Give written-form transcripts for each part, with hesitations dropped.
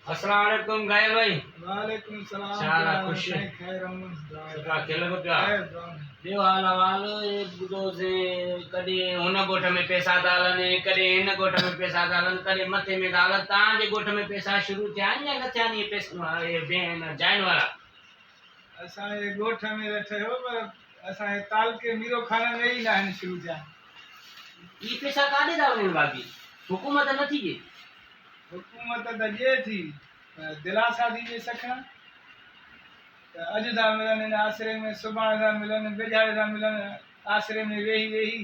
अस्सलाम वालेकुम गायल भाई। वालेकुम सलाम। शाला खुश खैर सुठा खेल को पिया ॿियो हाल अहवाल ॿुधो से कॾहिं हुन ॻोठ में पैसा था हलनि कॾहिं हिन ॻोठ में पैसा था हलनि कॾहिं मथे में था हलनि तव्हांजे ॻोठ में पैसा शुरू थिया आहिनि या न थिया आहिनि इहे पैसा इहे जाइन वारा असांजे ॻोठ में त ठहियो पर असांजे तालुके मीरो खाने में ई न आहिनि शुरू थिया। इहे पैसा काॾे था वञनि बाक़ी हुकूमत नथी ॾे हुकूमत त ॾिए थी दिलासा थी ॾिए सखणा त अॼु था मिलनि हिन आसिरे में सुभाणे था मिलनि बेजारे था मिलनि आसिरे में वेही वेही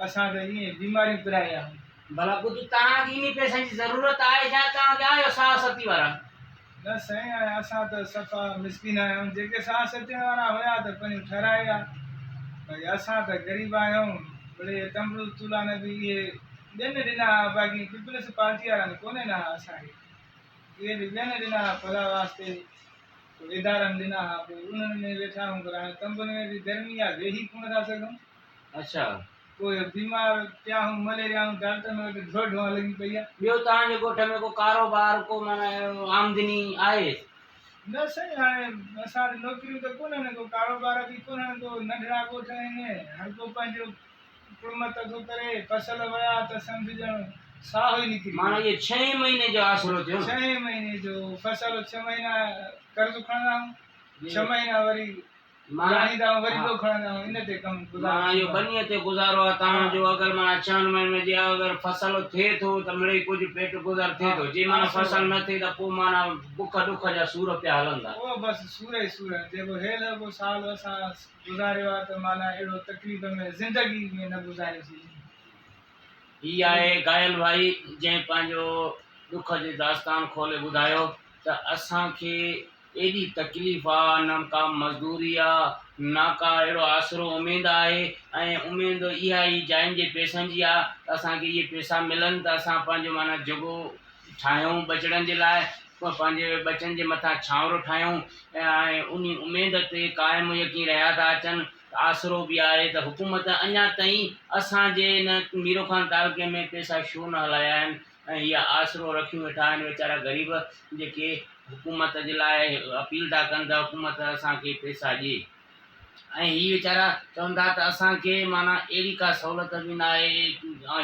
असां त ईअं बीमारियूं पिराया भला कुझु तव्हांखे इन पैसनि जी ज़रूरत आहे छा तव्हांखे आहियो साह सती वारा न साईं हाणे असां त सफ़ा मिसकिन आहियूं जेके साह सतीअ वारा हुया त पंहिंजो ठहिराया भई असां त ग़रीब आहियूं भले तंबू तुलान बि इहे ॿियनि ॾिना बाक़ी पीपल्स पार्टी वारनि कोन्हे न असांखे इहे बि ॿियनि ॾिना भला वास्ते इदारनि ॾिना पोइ उन्हनि में वेठा आहियूं पर हाणे तंबुनि में बि गर्मी आहे वेही कोन था सघूं। अच्छा कोई बीमार पिया आहियूं मलेरिया डॉक्टर में वटि धोड़ धोड़ लॻी पई आहे। ॿियो तव्हांजे ॻोठ में को कारोबार को माना आमदनी आहे न साईं हाणे असां वटि नौकिरियूं त कोन्हनि को कारोबार बि कोन्हनि को नंढड़ा ॻोठ आहिनि हर को पंहिंजो कुड़मत थो करे फसल वया त सम्झ ॼण साह ई निकिरी माना ये 6 महीने जो आसरो थियो 6 महीने जो फसल 6 महीना कर्ज खणंदा आहियूं 6 महीना वरी माणींदा वरी ॿियो खणंदा आहियूं इन ते कमु गुज़ारो इहो बनीअ ते गुज़ारो आहे तव्हांजो अगरि माना 6 महीने जे अगरि फसल थिए थो त मिड़ई कुझु पेट गुज़ार थिए थो जे माना फसल न थिए त पोइ माना बुख ॾुख जा सूर पिया हलंदा उहो बसि सूर ई सूर जेको हेल को साल असां गुज़ारियो आहे त माना अहिड़ो तकलीफ़ में ज़िंदगी में न गुज़ारियोसीं। ही आहे घायल भाई जंहिं पंहिंजो ॾुख जी दास्तान खोले ॿुधायो त असांखे एॾी तकलीफ़ आहे न का मज़दूरी आहे न का अहिड़ो आसरो उमेद आहे ऐं उमेद इहा ई जाइन जे पैसनि जी आहे त असांखे इहे पैसा मिलनि त असां पंहिंजो माना जॻो ठाहियूं बचड़नि जे लाइ पंहिंजे बचनि जे मथां छांवरो ठाहियूं ऐं उन उमेद ते क़ाइमु यकीन रहिया था अचनि आसरो बि आहे त हुकूमत अञा ताईं असांजे हिन मीरो खान तालुके में पैसा छो न हलाया आहिनि ऐं इहा आसरो रखी वेठा आहिनि वीचारा ग़रीब जेके हुकूमत जे लाइ अपील था कनि त हुकूमत असांखे पैसा ॾिए ऐं हीअ वीचारा चवंदा त असांखे माना अहिड़ी का सहूलियत बि न आहे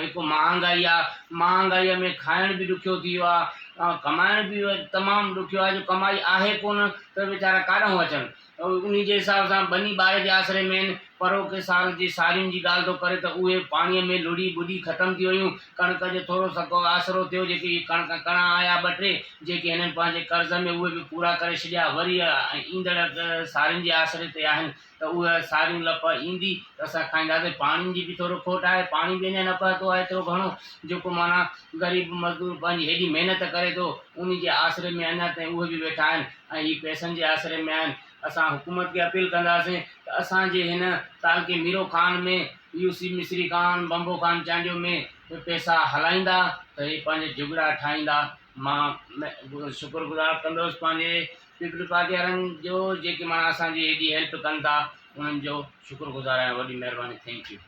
हिकु महांगाई आहे महांगाईअ में खाइण बि ॾुखियो थी वियो आहे कमाइण बि तमामु ॾुखियो आहे जो कमाई आहे कोन त वीचारा काॾों अचनि उन जे हिसाब सां बनी ॿार जे आसिरे में आहिनि परोके साल जी सारियुनि जी ॻाल्हि थो करे त उहे पाणीअ में लुड़ी ॿुड़ी ख़तमु थी वियूं कणिक जो थोरो सको आसरो थियो जेके कणिक कणा आया 2-3 जेके हिननि पंहिंजे कर्ज़ में उहे बि पूरा करे छॾिया वरी ईंदड़ सारियुनि जे आसिरे ते आहिनि त उहे सारियूं लप ईंदी त असां खाईंदासीं पाणीनि जी बि थोरो खोट आहे पाणी बि अञा न पहुतो आहे एतिरो घणो जेको माना ग़रीब मज़दूर पंहिंजी हेॾी महिनत करे थो उन जे आसिरे में अञा ताईं उहे बि वेठा आहिनि ऐं हीअ पैसनि जे आसिरे में आहिनि। असां हुकूमत खे अपील कंदासीं त असांजे हिन तालुके मीरो खान में यूसी मिस्री खान बंबो खान चांडियो में पैसा हलाईंदा त हे पंहिंजे जुगड़ा ठाहींदा। मां शुक्रगुज़ार कंदुसि पंहिंजे पीपल पार्टी वारनि जो जेके माना असांजी हेॾी हेल्प कनि था उन्हनि जो शुक्रगुज़ार आहियां। वॾी महिरबानी थैंक यू।